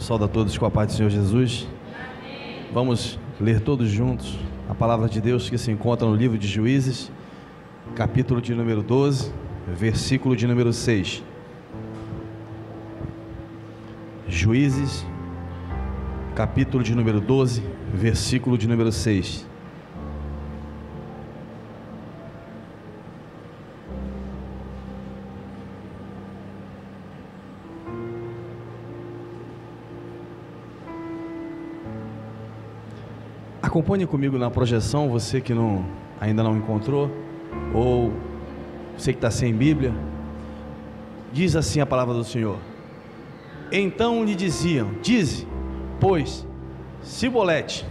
Saúde a todos com a paz do Senhor Jesus. Amém. Vamos ler todos juntos a palavra de Deus que se encontra no livro de Juízes, capítulo de número 12, versículo de número 6. Juízes, capítulo de número 12, versículo de número 6. Acompanhe comigo na projeção, você que ainda não encontrou, ou você que está sem Bíblia. Diz assim a palavra do Senhor: então lhe diziam, dize, pois, Sibolete.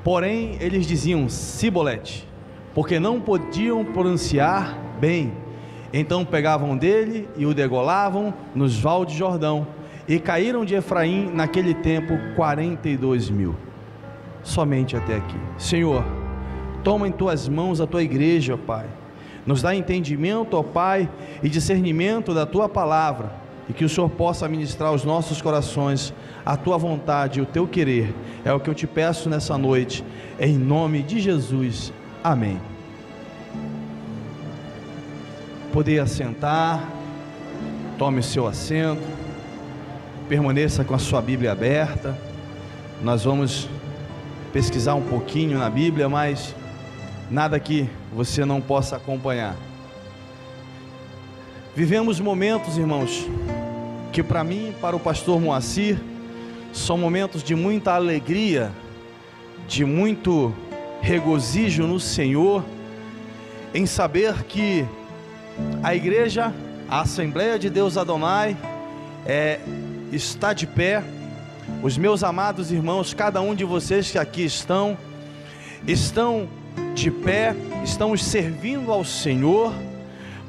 Porém eles diziam Sibolete, porque não podiam pronunciar bem. Então pegavam dele e o degolavam nos vales de Jordão, e caíram de Efraim naquele tempo 42.000. Somente até aqui. Senhor, toma em tuas mãos a tua igreja, ó Pai. Nos dá entendimento, ó Pai, e discernimento da tua palavra, e que o Senhor possa ministrar aos nossos corações a tua vontade e o teu querer. É o que eu te peço nessa noite, em nome de Jesus. Amém. Poder assentar, tome o seu assento, permaneça com a sua Bíblia aberta. Nós vamos pesquisar um pouquinho na Bíblia, mas nada que você não possa acompanhar. Vivemos momentos, irmãos, que para mim, para o pastor Moacir, são momentos de muita alegria, de muito regozijo no Senhor, em saber que a igreja, a Assembleia de Deus Adonai, está de pé. Os meus amados irmãos, cada um de vocês que aqui estão de pé, estão servindo ao Senhor,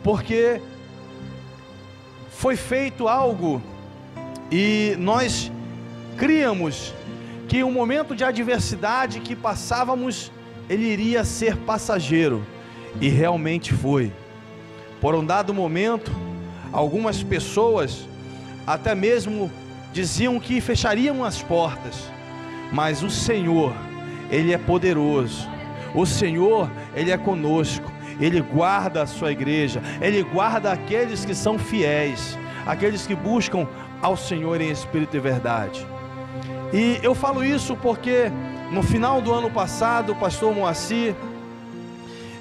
porque foi feito algo, e nós criamos que o momento de adversidade que passávamos, ele iria ser passageiro, e realmente foi. Por um dado momento, algumas pessoas até mesmo diziam que fechariam as portas, mas o Senhor, Ele é poderoso. O Senhor, Ele é conosco. Ele guarda a sua igreja. Ele guarda aqueles que são fiéis, aqueles que buscam ao Senhor em espírito e verdade. E eu falo isso porque no final do ano passado, o pastor Moacir,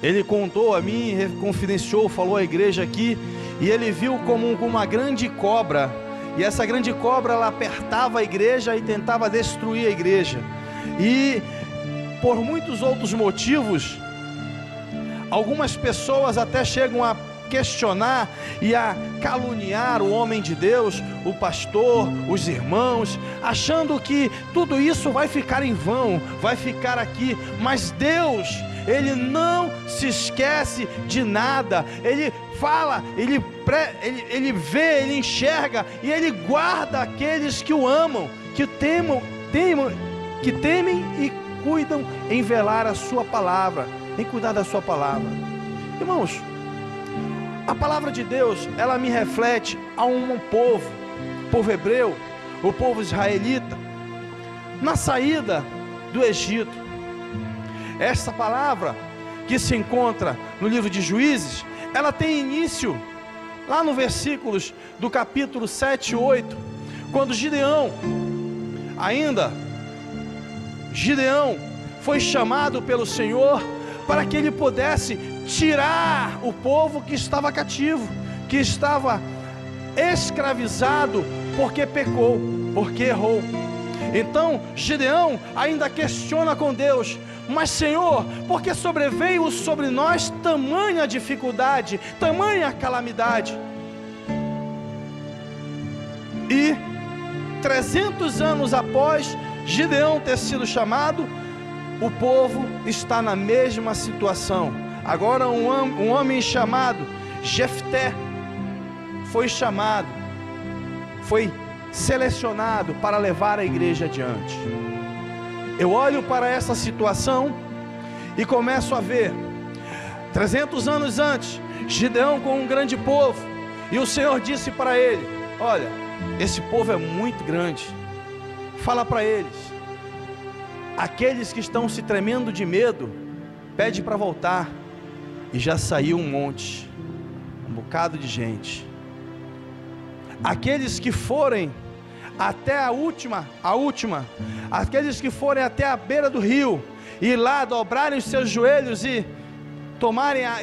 ele contou a mim, confidenciou, falou à igreja aqui, e ele viu como uma grande cobra. E essa grande cobra, ela apertava a igreja e tentava destruir a igreja. E por muitos outros motivos, algumas pessoas até chegam a questionar e a caluniar o homem de Deus, o pastor, os irmãos, achando que tudo isso vai ficar em vão, vai ficar aqui. Mas Deus, Ele não se esquece de nada. Ele fala, Ele vê, Ele enxerga, e Ele guarda aqueles que o amam, que temem e cuidam em velar a sua palavra, em cuidar da sua palavra. Irmãos, a palavra de Deus, ela me reflete a um povo hebreu, o povo israelita, na saída do Egito. Essa palavra que se encontra no livro de Juízes, ela tem início lá no versículos do capítulo 7 e 8, quando Gideão foi chamado pelo Senhor para que ele pudesse tirar o povo que estava cativo, que estava escravizado, porque pecou, porque errou. Então Gideão ainda questiona com Deus: mas Senhor, por que sobreveio sobre nós tamanha dificuldade, tamanha calamidade? E 300 anos após Gideão ter sido chamado, o povo está na mesma situação. Agora um homem chamado Jefté foi chamado, foi selecionado para levar a igreja adiante. Eu olho para essa situação e começo a ver 300 anos antes, Gideão com um grande povo, e o Senhor disse para ele: olha, esse povo é muito grande, fala para eles: aqueles que estão se tremendo de medo, pede para voltar. E já saiu um monte, um bocado de gente. Aqueles que forem até a última, aqueles que forem até a beira do rio, e lá dobrarem os seus joelhos e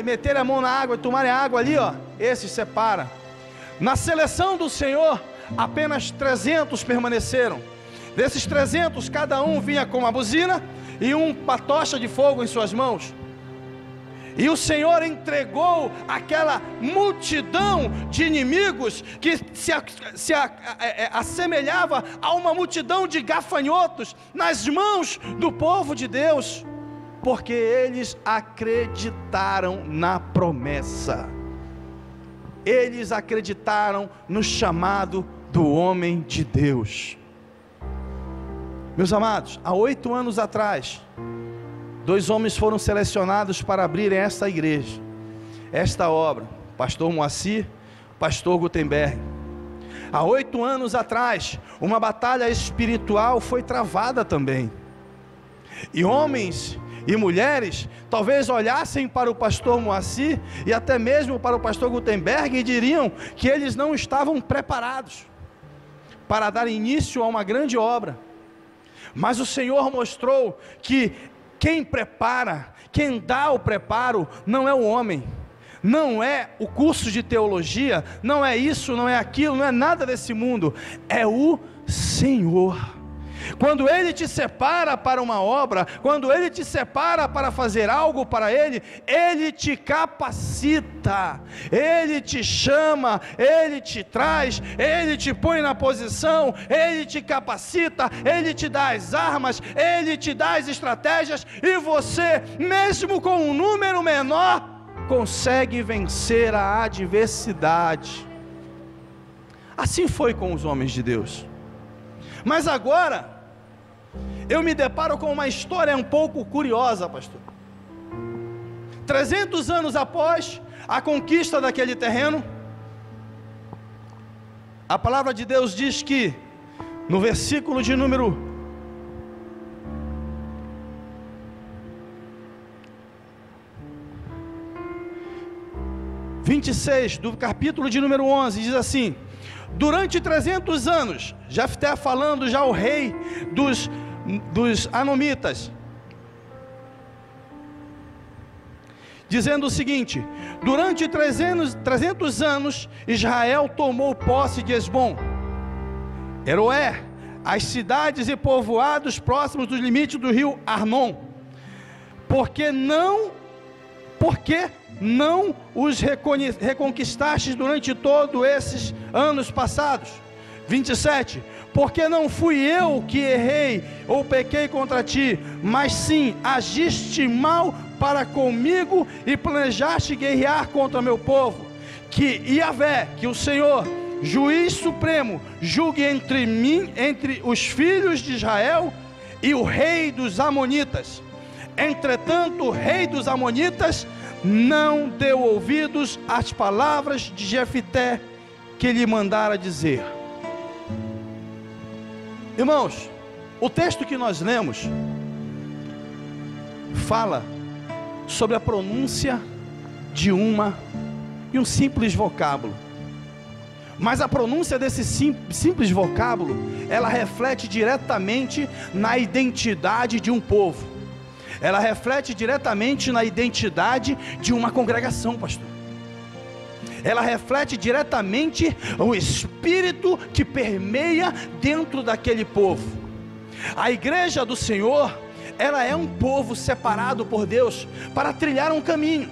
meterem a mão na água e tomarem a água ali, ó, esses separa. Na seleção do Senhor, apenas 300 permaneceram. Desses 300, cada um vinha com uma buzina e uma tocha de fogo em suas mãos. E o Senhor entregou aquela multidão de inimigos que se assemelhava a uma multidão de gafanhotos nas mãos do povo de Deus, porque eles acreditaram na promessa, eles acreditaram no chamado do homem de Deus. Meus amados, há 8 anos atrás, 2 homens foram selecionados para abrirem esta igreja, esta obra, pastor Moacir, pastor Gutenberg. Há 8 anos atrás, uma batalha espiritual foi travada também, e homens e mulheres talvez olhassem para o pastor Moacir e até mesmo para o pastor Gutenberg e diriam que eles não estavam preparados para dar início a uma grande obra. Mas o Senhor mostrou que quem prepara, quem dá o preparo, não é o homem, não é o curso de teologia, não é isso, não é aquilo, não é nada desse mundo, é o Senhor. Quando Ele te separa para uma obra, quando Ele te separa para fazer algo para Ele, Ele te capacita, Ele te chama, Ele te traz, Ele te põe na posição, Ele te capacita, Ele te dá as armas, Ele te dá as estratégias, e você, mesmo com um número menor, consegue vencer a adversidade. Assim foi com os homens de Deus. Mas agora eu me deparo com uma história um pouco curiosa, pastor. 300 anos após a conquista daquele terreno, a palavra de Deus diz que, no versículo de número 26 do capítulo de número 11, diz assim: durante 300 anos, Jefté falando, já o rei dos Anomitas, dizendo o seguinte: durante 300 anos, Israel tomou posse de Esbom, Aroer, as cidades e povoados próximos dos limites do rio Arnon, porque não os reconquistastes durante todos esses anos passados. 27, porque não fui eu que errei ou pequei contra ti, mas sim agiste mal para comigo e planejaste guerrear contra meu povo. Que Yahvé, que o Senhor, juiz supremo, julgue entre mim, entre os filhos de Israel e o rei dos Amonitas. Entretanto, o rei dos Amonitas não deu ouvidos às palavras de Jefté que lhe mandara dizer. Irmãos, o texto que nós lemos fala sobre a pronúncia de um simples vocábulo. Mas a pronúncia desse simples vocábulo, ela reflete diretamente na identidade de um povo. Ela reflete diretamente na identidade de uma congregação, pastor. Ela reflete diretamente o espírito que permeia dentro daquele povo. A igreja do Senhor, ela é um povo separado por Deus para trilhar um caminho.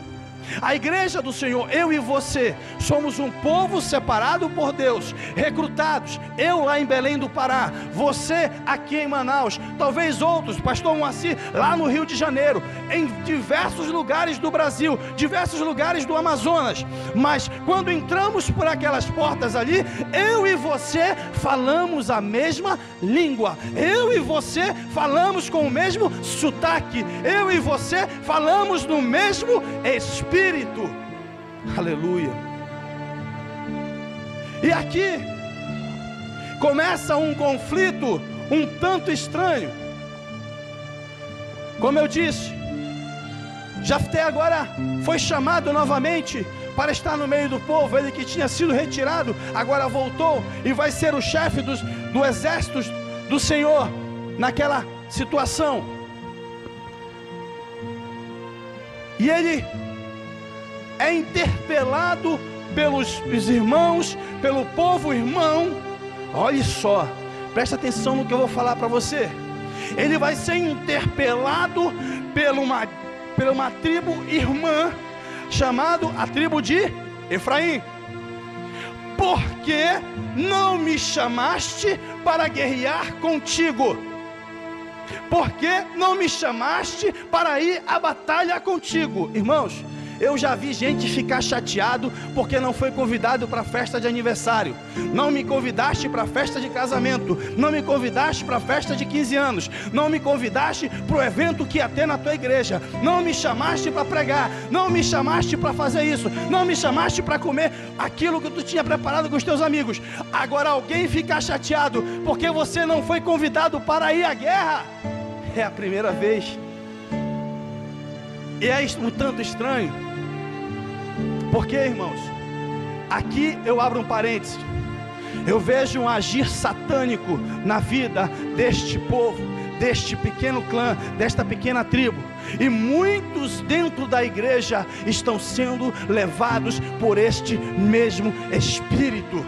A igreja do Senhor, eu e você, somos um povo separado por Deus, recrutados, eu lá em Belém do Pará, você aqui em Manaus, talvez outros, pastor Moacir lá no Rio de Janeiro, em diversos lugares do Brasil, diversos lugares do Amazonas. Mas quando entramos por aquelas portas ali, eu e você falamos a mesma língua, eu e você falamos com o mesmo sotaque, eu e você falamos no mesmo espírito. Aleluia. E aqui começa um conflito um tanto estranho. Como eu disse, Jefté agora foi chamado novamente para estar no meio do povo. Ele que tinha sido retirado, agora voltou e vai ser o chefe do exército do Senhor naquela situação. E ele é interpelado pelos irmãos, pelo povo irmão. Olha só, presta atenção no que eu vou falar para você. Ele vai ser interpelado por uma tribo irmã, chamado a tribo de Efraim. Por que não me chamaste para guerrear contigo? Por que não me chamaste para ir à batalha contigo? Irmãos, eu já vi gente ficar chateado porque não foi convidado para a festa de aniversário. Não me convidaste para a festa de casamento. Não me convidaste para a festa de 15 anos. Não me convidaste para o evento que ia ter na tua igreja. Não me chamaste para pregar. Não me chamaste para fazer isso. Não me chamaste para comer aquilo que tu tinha preparado com os teus amigos. Agora alguém fica chateado porque você não foi convidado para ir à guerra. É a primeira vez. E é um tanto estranho, porque, irmãos, aqui eu abro um parênteses. Eu vejo um agir satânico na vida deste povo, deste pequeno clã, desta pequena tribo. E muitos dentro da igreja estão sendo levados por este mesmo espírito,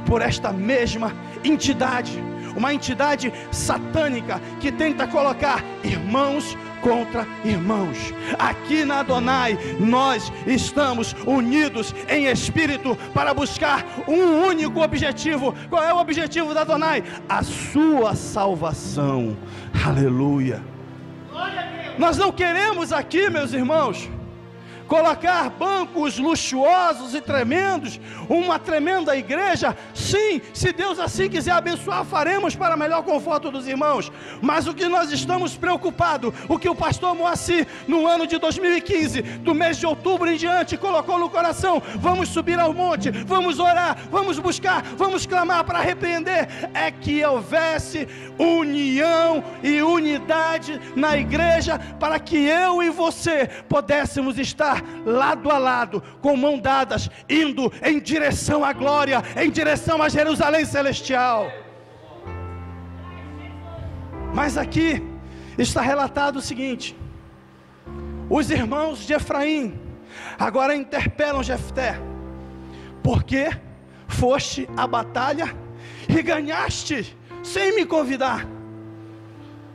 por esta mesma entidade. Uma entidade satânica que tenta colocar irmãos contra irmãos. Aqui na Adonai nós estamos unidos em espírito para buscar um único objetivo. Qual é o objetivo da Adonai? A sua salvação. Aleluia. Nós não queremos aqui, meus irmãos, colocar bancos luxuosos e tremendos, uma tremenda igreja. Sim, se Deus assim quiser abençoar, faremos para melhor conforto dos irmãos. Mas o que nós estamos preocupados, o que o pastor Moacir, no ano de 2015, do mês de outubro em diante, colocou no coração: vamos subir ao monte, vamos orar, vamos buscar, vamos clamar para repreender, é que houvesse união e unidade na igreja, para que eu e você pudéssemos estar lado a lado, com mãos dadas, indo em direção à glória, em direção a Jerusalém celestial. Mas aqui está relatado o seguinte: os irmãos de Efraim agora interpelam Jefté: por que foste à batalha e ganhaste sem me convidar,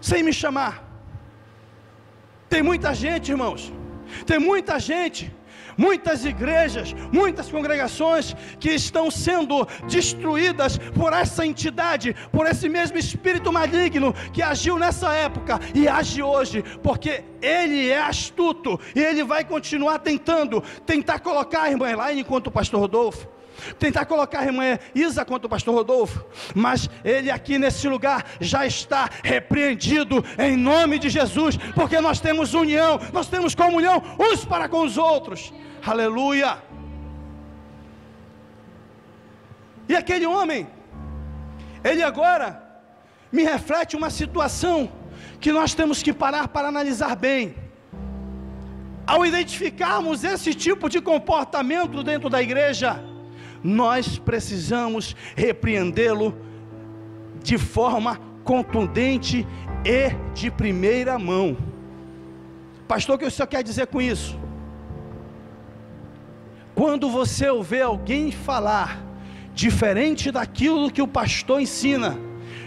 sem me chamar? Tem muita gente, irmãos, tem muita gente, muitas igrejas, muitas congregações que estão sendo destruídas por essa entidade, por esse mesmo espírito maligno que agiu nessa época e age hoje, porque ele é astuto e ele vai continuar tentar colocar a irmã Elaine contra o pastor Rodolfo, tentar colocar a irmã Isa contra o pastor Rodolfo, mas ele aqui nesse lugar já está repreendido em nome de Jesus, porque nós temos união, nós temos comunhão uns para com os outros. Aleluia. E aquele homem, ele agora me reflete uma situação que nós temos que parar para analisar bem. Ao identificarmos esse tipo de comportamento dentro da igreja, nós precisamos repreendê-lo de forma contundente e de primeira mão. Pastor, o que o senhor quer dizer com isso? Quando você ouvir alguém falar diferente daquilo que o pastor ensina,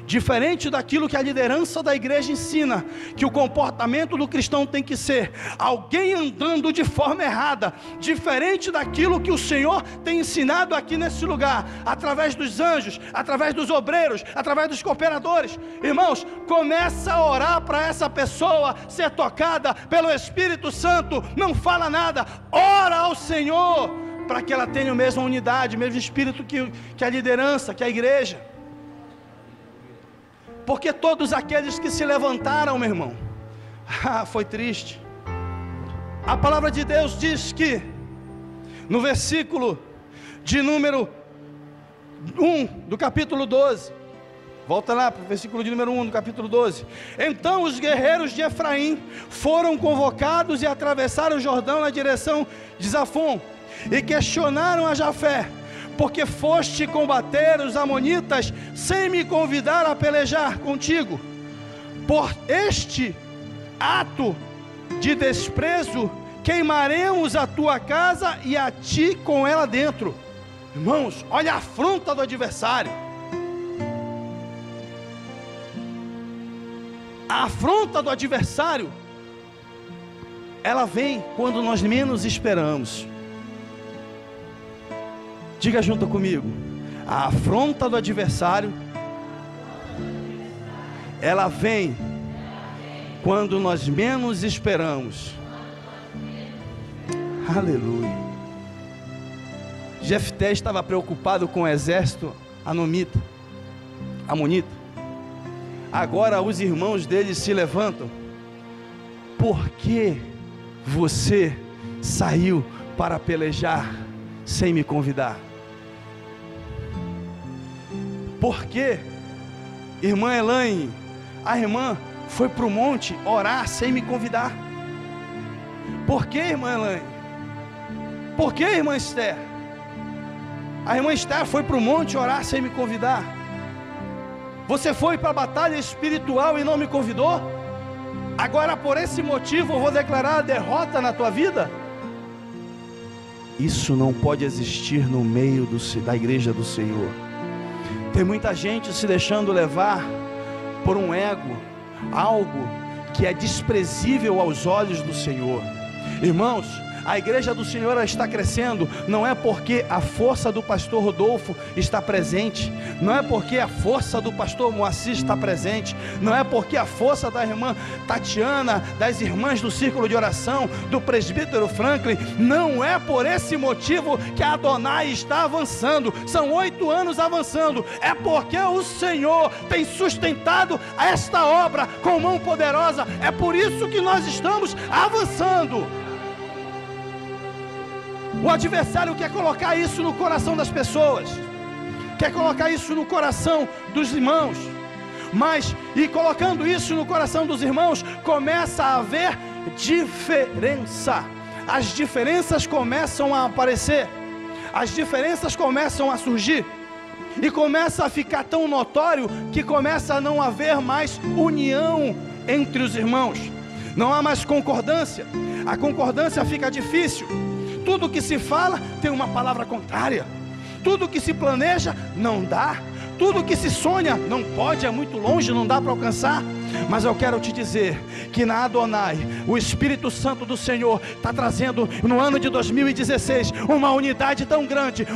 diferente daquilo que a liderança da igreja ensina, que o comportamento do cristão tem que ser, alguém andando de forma errada, diferente daquilo que o Senhor tem ensinado aqui nesse lugar, através dos anjos, através dos obreiros, através dos cooperadores, irmãos, começa a orar para essa pessoa ser tocada pelo Espírito Santo. Não fala nada, ora ao Senhor, para que ela tenha a mesma unidade, o mesmo espírito que a liderança, que a igreja. Porque todos aqueles que se levantaram, meu irmão, foi triste. A palavra de Deus diz que, no versículo de número 1 do capítulo 12, Volta lá para o versículo de número 1 do capítulo 12. Então os guerreiros de Efraim foram convocados e atravessaram o Jordão na direção de Zafon, e questionaram a Jafé: porque foste combater os amonitas sem me convidar a pelejar contigo? Por este ato de desprezo queimaremos a tua casa e a ti com ela dentro. Irmãos, olha a afronta do adversário. A afronta do adversário, ela vem quando nós menos esperamos. Diga junto comigo: a afronta do adversário, ela vem quando nós menos esperamos. Aleluia. Jefté estava preocupado com o exército amonita. Agora os irmãos dele se levantam: por que você saiu para pelejar sem me convidar? Por que, irmã Elaine, a irmã foi para o monte orar sem me convidar? Por que, irmã Elaine? Por que, irmã Esther? A irmã Esther foi para o monte orar sem me convidar. Você foi para a batalha espiritual e não me convidou? Agora por esse motivo eu vou declarar a derrota na tua vida? Isso não pode existir no meio da igreja do Senhor. Tem muita gente se deixando levar por um ego, algo que é desprezível aos olhos do Senhor. Irmãos, a igreja do Senhor está crescendo, não é porque a força do pastor Rodolfo está presente, não é porque a força do pastor Moacir está presente, não é porque a força da irmã Tatiana, das irmãs do círculo de oração, do presbítero Franklin, não é por esse motivo que a Adonai está avançando. São 8 anos avançando, é porque o Senhor tem sustentado esta obra com mão poderosa, é por isso que nós estamos avançando. O adversário quer colocar isso no coração das pessoas, quer colocar isso no coração dos irmãos, e colocando isso no coração dos irmãos, começa a haver diferença. As diferenças começam a aparecer, as diferenças começam a surgir, e começa a ficar tão notório que começa a não haver mais união entre os irmãos, não há mais concordância, a concordância fica difícil. Tudo que se fala tem uma palavra contrária, tudo que se planeja não dá, tudo que se sonha não pode, é muito longe, não dá para alcançar. Mas eu quero te dizer que na Adonai, o Espírito Santo do Senhor está trazendo no ano de 2016 uma unidade tão grande,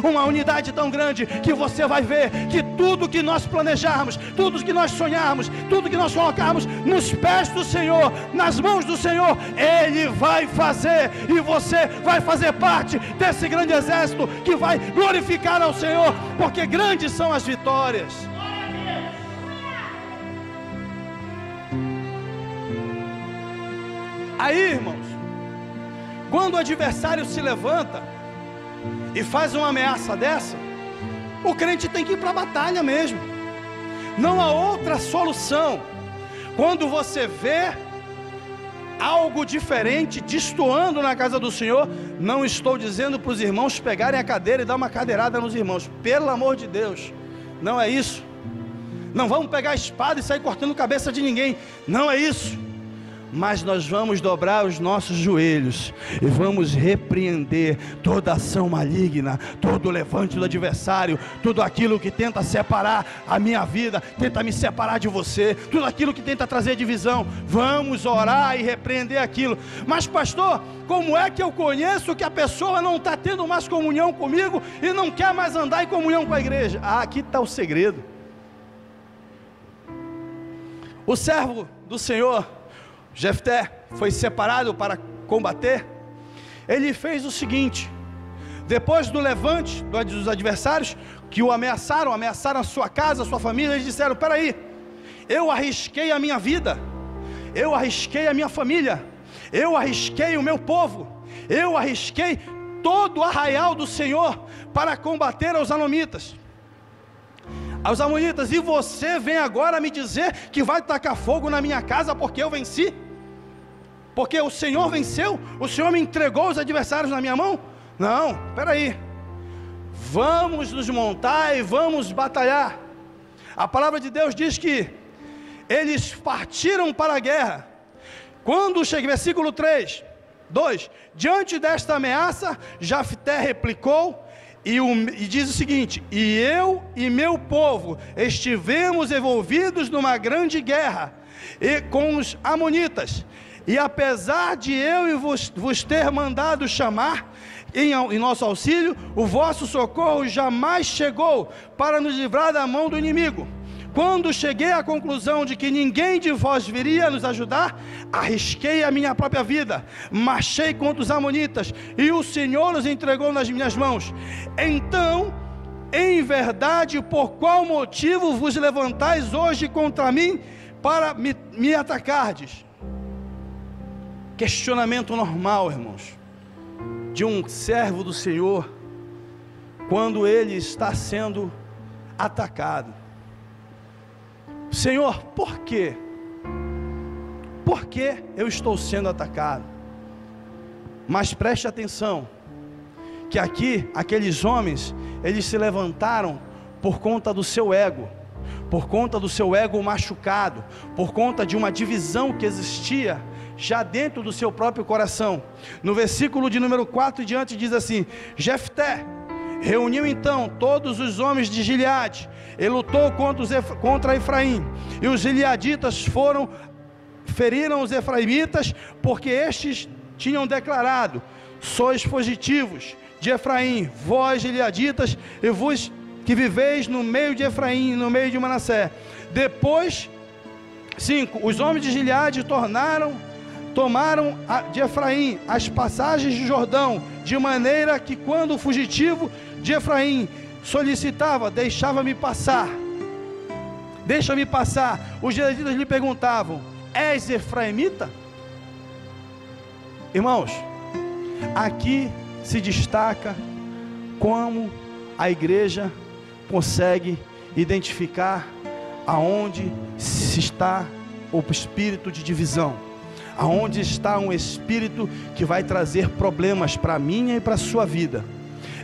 que você vai ver que tudo que nós planejarmos, tudo que nós sonharmos, tudo que nós colocarmos nos pés do Senhor, nas mãos do Senhor, Ele vai fazer, e você vai fazer parte desse grande exército que vai glorificar ao Senhor, porque grandes são as vitórias. Aí, irmãos, quando o adversário se levanta e faz uma ameaça dessa, o crente tem que ir para a batalha mesmo, não há outra solução. Quando você vê algo diferente destoando na casa do Senhor, não estou dizendo para os irmãos pegarem a cadeira e dar uma cadeirada nos irmãos, pelo amor de Deus, não é isso. Não vamos pegar a espada e sair cortando cabeça de ninguém, não é isso. Mas nós vamos dobrar os nossos joelhos e vamos repreender toda ação maligna, todo levante do adversário, tudo aquilo que tenta separar a minha vida, tenta me separar de você, tudo aquilo que tenta trazer divisão. Vamos orar e repreender aquilo. Mas pastor, como é que eu conheço que a pessoa não está tendo mais comunhão comigo e não quer mais andar em comunhão com a igreja? Aqui está o segredo. O servo do Senhor Jefté foi separado para combater. Ele fez o seguinte: depois do levante dos adversários que o ameaçaram a sua casa, a sua família, eles disseram: peraí, eu arrisquei a minha vida, eu arrisquei a minha família, eu arrisquei o meu povo, eu arrisquei todo o arraial do Senhor para combater os amonitas. aos amonitas: e você vem agora me dizer que vai tacar fogo na minha casa porque eu venci? Porque o Senhor venceu? O Senhor me entregou os adversários na minha mão? Não, espera aí, vamos nos montar e vamos batalhar. A palavra de Deus diz que eles partiram para a guerra. Quando chega, versículo 2, diante desta ameaça, Jefté replicou e diz o seguinte: e eu e meu povo estivemos envolvidos numa grande guerra com os amonitas, e apesar de eu e vos ter mandado chamar em nosso auxílio, o vosso socorro jamais chegou para nos livrar da mão do inimigo. Quando cheguei à conclusão de que ninguém de vós viria nos ajudar, arrisquei a minha própria vida, marchei contra os amonitas, e o Senhor os entregou nas minhas mãos. Então, em verdade, por qual motivo vos levantais hoje contra mim para me atacardes? Questionamento normal, irmãos, de um servo do Senhor, quando ele está sendo atacado. Senhor, por quê? Por que eu estou sendo atacado? Mas preste atenção, que aqui, aqueles homens, eles se levantaram por conta do seu ego, por conta do seu ego machucado, por conta de uma divisão que existia já dentro do seu próprio coração. No versículo de número 4 e diante diz assim: Jefté reuniu então todos os homens de Gileade e lutou contra Efraim, e os gileaditas feriram os efraimitas, porque estes tinham declarado: sois fugitivos de Efraim, vós gileaditas, e vos que viveis no meio de Efraim, no meio de Manassés. Depois, 5, os homens de Gileade tomaram de Efraim as passagens de Jordão, de maneira que quando o fugitivo de Efraim solicitava: deixa-me passar, os gileaditas lhe perguntavam: és efraimita? Irmãos, aqui se destaca como a igreja consegue identificar aonde se está o espírito de divisão, aonde está um espírito que vai trazer problemas para a minha e para a sua vida.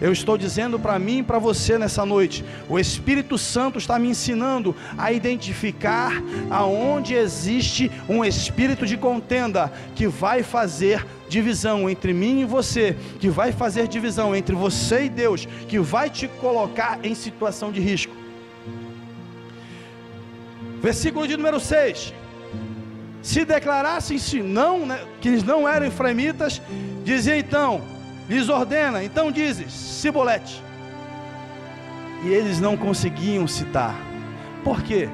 Eu estou dizendo para mim e para você nessa noite, o Espírito Santo está me ensinando a identificar aonde existe um espírito de contenda, que vai fazer divisão entre mim e você, que vai fazer divisão entre você e Deus, que vai te colocar em situação de risco. Versículo de número 6, se declarassem-se que eles não eram efraimitas, dizia então, lhes ordena, então dizes, Sibolete. E eles não conseguiam citar. Por quê?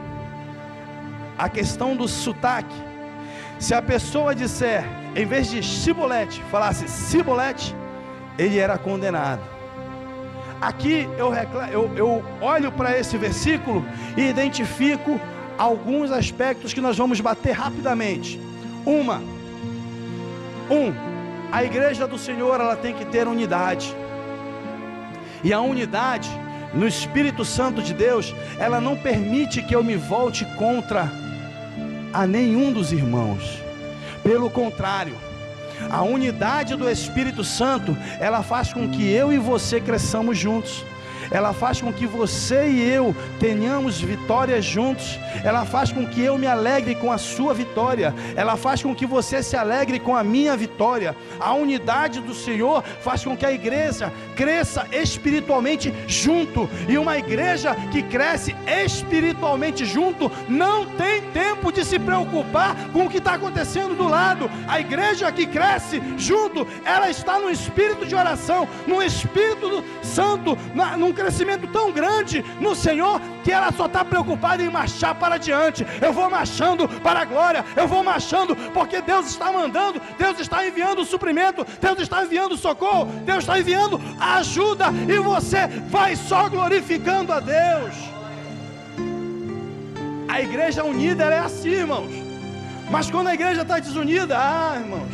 A questão do sotaque. Se a pessoa disser, em vez de Sibolete, falasse Sibolete, ele era condenado. Aqui eu olho para esse versículo e identifico alguns aspectos que nós vamos bater rapidamente. A igreja do Senhor, ela tem que ter unidade, e a unidade no Espírito Santo de Deus, ela não permite que eu me volte contra a nenhum dos irmãos. Pelo contrário, a unidade do Espírito Santo, ela faz com que eu e você cresçamos juntos, ela faz com que você e eu tenhamos vitórias juntos, ela faz com que eu me alegre com a sua vitória, ela faz com que você se alegre com a minha vitória. A unidade do Senhor faz com que a igreja cresça espiritualmente junto, e uma igreja que cresce espiritualmente junto não tem tempo de se preocupar com o que está acontecendo do lado. A igreja que cresce junto, ela está no espírito de oração, no Espírito Santo, num crescimento tão grande no Senhor, que ela só está preocupada em marchar para diante. Eu vou marchando para a glória, eu vou marchando porque Deus está mandando, Deus está enviando o suprimento, Deus está enviando o socorro, Deus está enviando a ajuda, e você vai só glorificando a Deus. A igreja unida, ela é assim, irmãos. Mas quando a igreja está desunida, irmãos,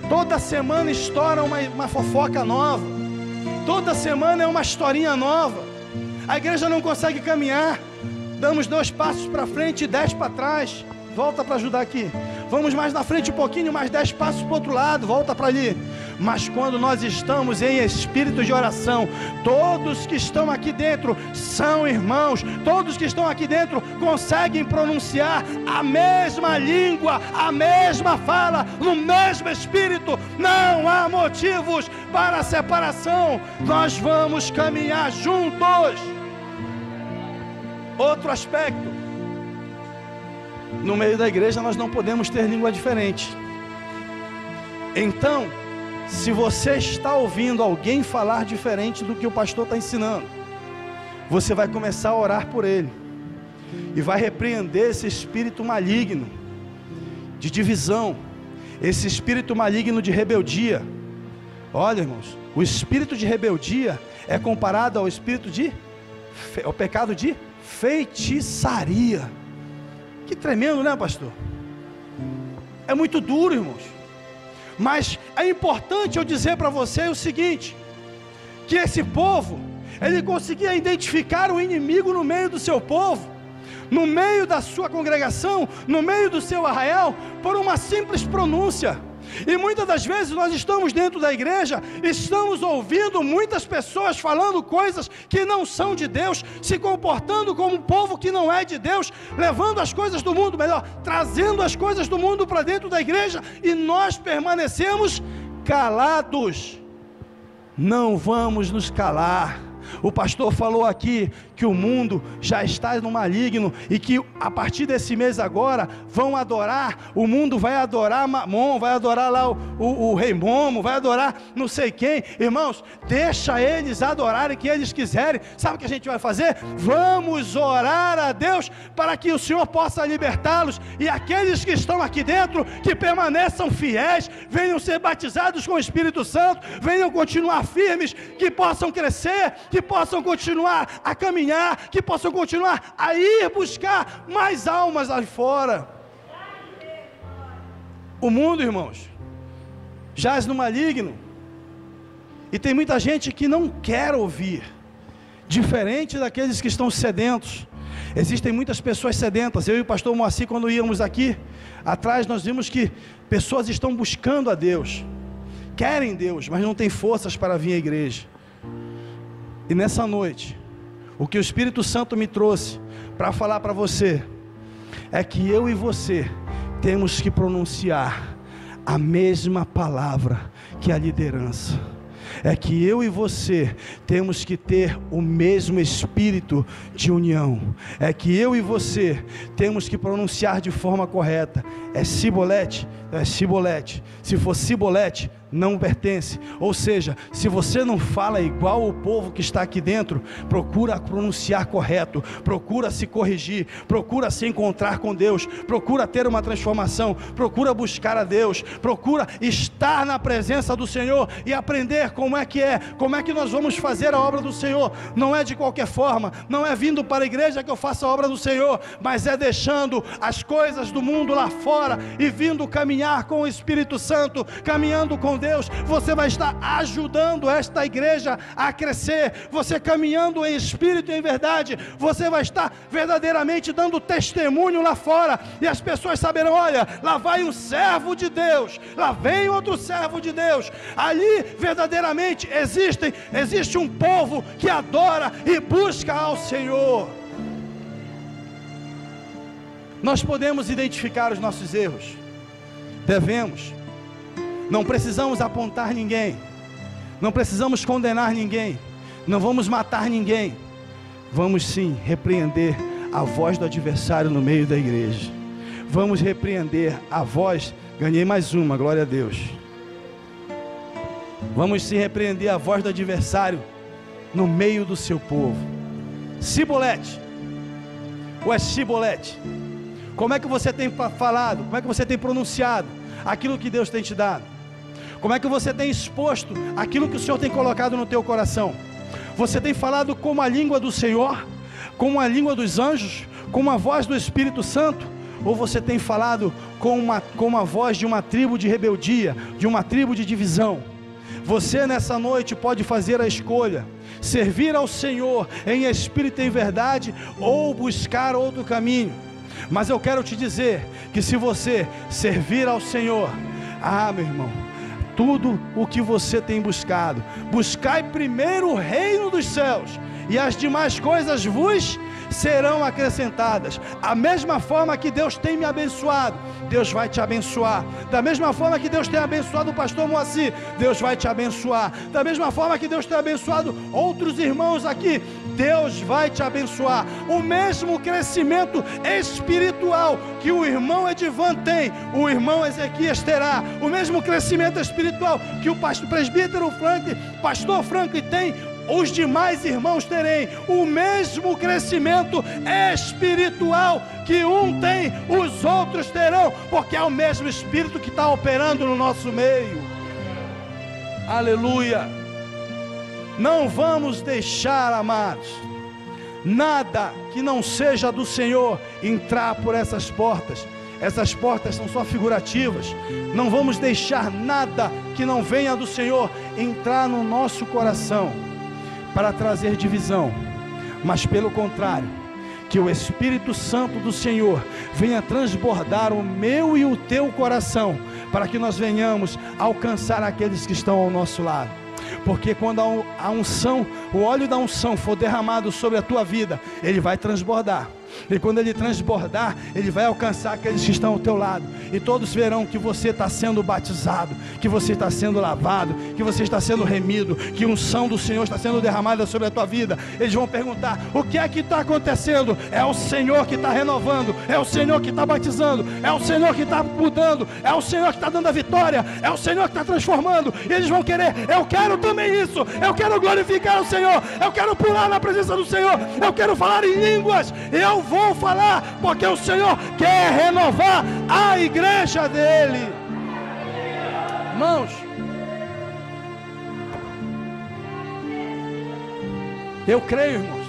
toda semana estoura uma fofoca nova, toda semana é uma historinha nova. A igreja não consegue caminhar. Damos 2 passos para frente e 10 para trás. Volta para ajudar aqui. Vamos mais na frente um pouquinho, mais 10 passos para o outro lado. Volta para ali. Mas quando nós estamos em espírito de oração, todos que estão aqui dentro são irmãos. Todos que estão aqui dentro conseguem pronunciar a mesma língua, a mesma fala, no mesmo espírito. Não há motivos para separação. Nós vamos caminhar juntos. Outro aspecto: no meio da igreja nós não podemos ter língua diferente. Então, se você está ouvindo alguém falar diferente do que o pastor está ensinando, você vai começar a orar por ele e vai repreender esse espírito maligno de divisão, esse espírito maligno de rebeldia. Olha, irmãos, o espírito de rebeldia é comparado ao espírito ao pecado de feitiçaria. Que tremendo, né, pastor? É muito duro, irmãos. Mas é importante eu dizer para você o seguinte: que esse povo, ele conseguia identificar o inimigo no meio do seu povo, no meio da sua congregação, no meio do seu arraial, por uma simples pronúncia. E muitas das vezes nós estamos dentro da igreja, estamos ouvindo muitas pessoas falando coisas que não são de Deus, se comportando como um povo que não é de Deus, levando as coisas do mundo, melhor, trazendo as coisas do mundo para dentro da igreja, e nós permanecemos calados. Não vamos nos calar. O pastor falou aqui que o mundo já está no maligno e que a partir desse mês agora vão adorar, o mundo vai adorar Mamon, vai adorar lá o rei Momo, vai adorar não sei quem. Irmãos, deixa eles adorarem o que eles quiserem. Sabe o que a gente vai fazer? Vamos orar a Deus para que o Senhor possa libertá-los, e aqueles que estão aqui dentro, que permaneçam fiéis, venham ser batizados com o Espírito Santo, venham continuar firmes, que possam crescer, que possam continuar a caminhar, que possam continuar a ir buscar mais almas lá fora. O mundo, irmãos, jaz no maligno, e tem muita gente que não quer ouvir, diferente daqueles que estão sedentos. Existem muitas pessoas sedentas. Eu e o pastor Moacir, quando íamos aqui atrás, nós vimos que pessoas estão buscando a Deus, querem Deus, mas não têm forças para vir à igreja. E nessa noite, o que o Espírito Santo me trouxe para falar para você é que eu e você temos que pronunciar a mesma palavra que a liderança. É que eu e você temos que ter o mesmo espírito de união. É que eu e você temos que pronunciar de forma correta. É cibolete? É cibolete. Se for cibolete, não pertence. Ou seja, se você não fala igual o povo que está aqui dentro, procura pronunciar correto, procura se corrigir, procura se encontrar com Deus, procura ter uma transformação, procura buscar a Deus, procura estar na presença do Senhor e aprender como é que nós vamos fazer a obra do Senhor. Não é de qualquer forma, não é vindo para a igreja que eu faço a obra do Senhor, mas é deixando as coisas do mundo lá fora e vindo caminhar com o Espírito Santo, caminhando com Deus. Você vai estar ajudando esta igreja a crescer. Você caminhando em espírito e em verdade, você vai estar verdadeiramente dando testemunho lá fora, e as pessoas saberão: olha, lá vai um servo de Deus, lá vem outro servo de Deus. Ali verdadeiramente existe um povo que adora e busca ao Senhor. Nós podemos identificar os nossos erros, devemos. Não precisamos apontar ninguém, não precisamos condenar ninguém, não vamos matar ninguém. Vamos sim repreender a voz do adversário no meio da igreja. Vamos repreender a voz. Ganhei mais uma, glória a Deus. Vamos sim repreender a voz do adversário no meio do seu povo. Cibolete, ou é cibolete? Como é que você tem falado? Como é que você tem pronunciado aquilo que Deus tem te dado? Como é que você tem exposto aquilo que o Senhor tem colocado no teu coração? Você tem falado como a língua do Senhor, como a língua dos anjos, como a voz do Espírito Santo? Ou você tem falado com a voz de uma tribo de rebeldia, de uma tribo de divisão? Você nessa noite pode fazer a escolha. servir ao Senhor em espírito e em verdade, ou buscar outro caminho. Mas eu quero te dizer que se você servir ao Senhor, meu irmão, tudo o que você tem buscado, buscai primeiro o reino dos céus, e as demais coisas vos serão acrescentadas. A mesma forma que Deus tem me abençoado, Deus vai te abençoar. Da mesma forma que Deus tem abençoado o pastor Moacir, Deus vai te abençoar. Da mesma forma que Deus tem abençoado outros irmãos aqui, Deus vai te abençoar. O mesmo crescimento espiritual que o irmão Edivan tem, o irmão Ezequias terá. O mesmo crescimento espiritual que o presbítero Franklin, pastor Franklin tem, os demais irmãos terem. O mesmo crescimento espiritual que um tem, os outros terão, porque é o mesmo Espírito que está operando no nosso meio. Aleluia. Não vamos deixar, amados, nada que não seja do Senhor entrar por essas portas. Essas portas são só figurativas. Não vamos deixar nada que não venha do Senhor entrar no nosso coração para trazer divisão, mas pelo contrário, que o Espírito Santo do Senhor venha transbordar o meu e o teu coração, para que nós venhamos alcançar aqueles que estão ao nosso lado. Porque quando a unção, o óleo da unção for derramado sobre a tua vida, ele vai transbordar. E quando ele transbordar, ele vai alcançar aqueles que estão ao teu lado. E todos verão que você está sendo batizado, que você está sendo lavado, que você está sendo remido, que a unção do Senhor está sendo derramada sobre a tua vida. Eles vão perguntar: o que é que está acontecendo? É o Senhor que está renovando, é o Senhor que está batizando, é o Senhor que está mudando, é o Senhor que está dando a vitória, é o Senhor que está transformando. E eles vão querer: eu quero também isso, eu quero glorificar o Senhor, eu quero pular na presença do Senhor, eu quero falar em línguas, eu vou falar, porque o Senhor quer renovar a igreja dele. Irmãos, eu creio, irmãos,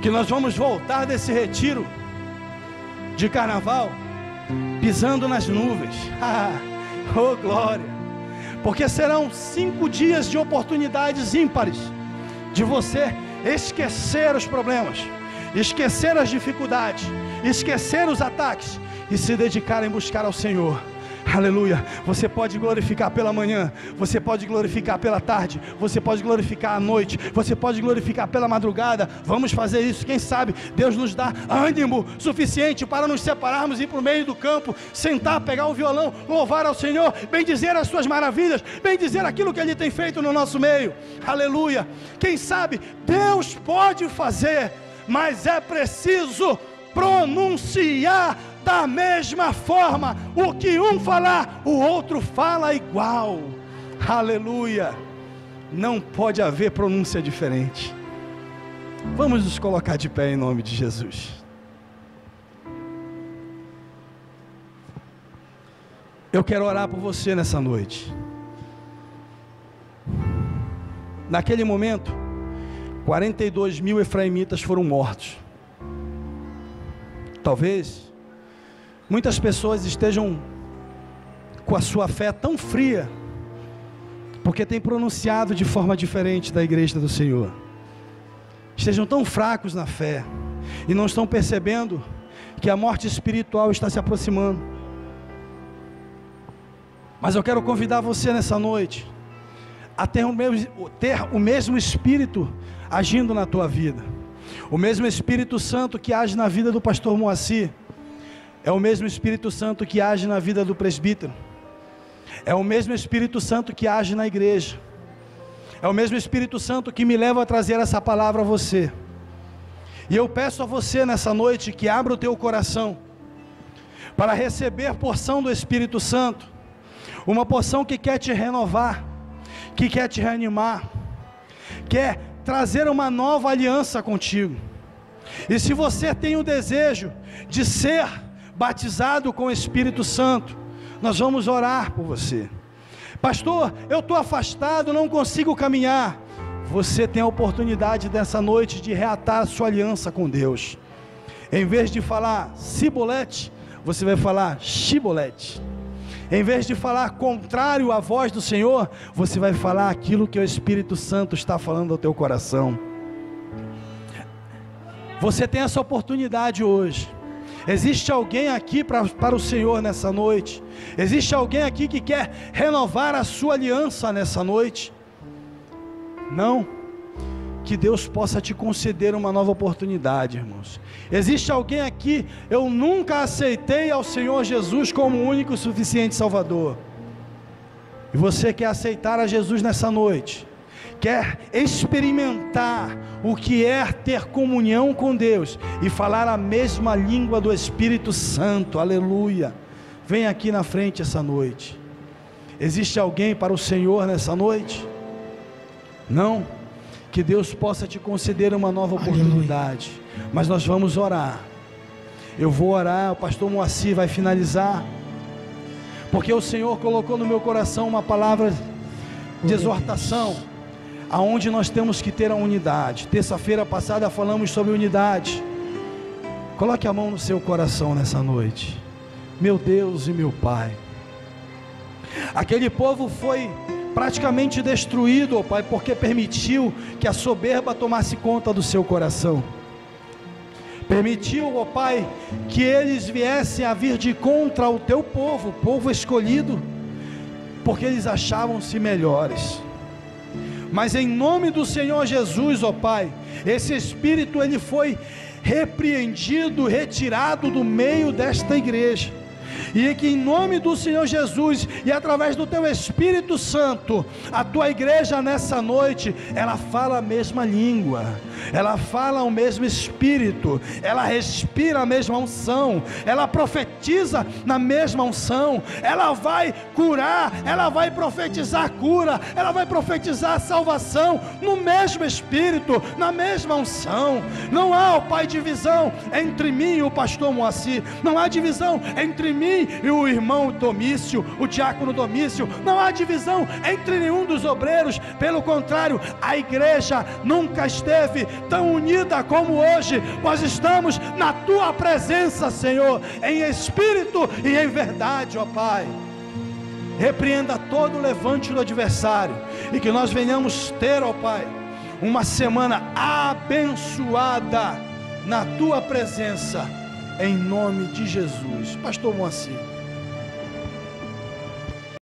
que nós vamos voltar desse retiro de carnaval pisando nas nuvens. Oh glória! Porque serão 5 dias de oportunidades ímpares de você esquecer os problemas, esquecer as dificuldades, esquecer os ataques e se dedicar em buscar ao Senhor. Aleluia. Você pode glorificar pela manhã, você pode glorificar pela tarde, você pode glorificar à noite, você pode glorificar pela madrugada. Vamos fazer isso. Quem sabe Deus nos dá ânimo suficiente para nos separarmos e ir para o meio do campo, sentar, pegar o violão, louvar ao Senhor, bendizer as suas maravilhas, bendizer aquilo que Ele tem feito no nosso meio. Aleluia. Quem sabe Deus pode fazer, mas é preciso pronunciar da mesma forma. O que um falar, o outro fala igual. Aleluia. Não pode haver pronúncia diferente. Vamos nos colocar de pé em nome de Jesus. Eu quero orar por você nessa noite. Naquele momento, 42 mil efraimitas foram mortos. Talvez muitas pessoas estejam com a sua fé tão fria, porque tem pronunciado de forma diferente da igreja do Senhor. Estejam tão fracos na fé e não estão percebendo que a morte espiritual está se aproximando. Mas eu quero convidar você nessa noite a ter o mesmo Espírito agindo na tua vida. O mesmo Espírito Santo que age na vida do pastor Moacir é o mesmo Espírito Santo que age na vida do presbítero. É o mesmo Espírito Santo que age na igreja. É o mesmo Espírito Santo que me leva a trazer essa palavra a você. E eu peço a você nessa noite que abra o teu coração para receber porção do Espírito Santo, uma porção que quer te renovar, que quer te reanimar, quer trazer uma nova aliança contigo. E se você tem o desejo de ser batizado com o Espírito Santo, nós vamos orar por você. Pastor, eu estou afastado, não consigo caminhar. Você tem a oportunidade dessa noite de reatar a sua aliança com Deus. Em vez de falar cibolete, você vai falar chibolete. Em vez de falar contrário à voz do Senhor, você vai falar aquilo que o Espírito Santo está falando ao teu coração. Você tem essa oportunidade hoje. Existe alguém aqui para o Senhor nessa noite? Existe alguém aqui que quer renovar a sua aliança nessa noite? Não? Que Deus possa te conceder uma nova oportunidade, irmãos. Existe alguém aqui, eu nunca aceitei ao Senhor Jesus como o único e suficiente Salvador. E você quer aceitar a Jesus nessa noite? Quer experimentar o que é ter comunhão com Deus e falar a mesma língua do Espírito Santo? Aleluia! Vem aqui na frente essa noite. Existe alguém para o Senhor nessa noite? Não? Que Deus possa te conceder uma nova oportunidade. Mas nós vamos orar. Eu vou orar, o pastor Moacir vai finalizar, porque o Senhor colocou no meu coração uma palavra de exortação, aonde nós temos que ter a unidade. Terça-feira passada falamos sobre unidade. Coloque a mão no seu coração nessa noite. Meu Deus e meu Pai, aquele povo foi praticamente destruído, ó Pai, porque permitiu que a soberba tomasse conta do seu coração. Permitiu, ó Pai, que eles viessem a vir de contra o teu povo, povo escolhido, porque eles achavam-se melhores. Mas em nome do Senhor Jesus, ó Pai, esse espírito ele foi repreendido, retirado do meio desta igreja. E que em nome do Senhor Jesus e através do teu Espírito Santo, a tua igreja nessa noite, ela fala a mesma língua, ela fala o mesmo Espírito, ela respira a mesma unção, ela profetiza na mesma unção, ela vai curar, ela vai profetizar cura, ela vai profetizar salvação no mesmo Espírito, na mesma unção. Não há, ó Pai, divisão entre mim e o pastor Moacir, não há divisão entre mim e o irmão Domício, o diácono Domício, não há divisão entre nenhum dos obreiros. Pelo contrário, a igreja nunca esteve tão unida como hoje. Nós estamos na tua presença, Senhor, em espírito e em verdade, ó Pai. Repreenda todo o levante do adversário e que nós venhamos ter, ó Pai, uma semana abençoada na tua presença, em nome de Jesus. Pastor Moacir.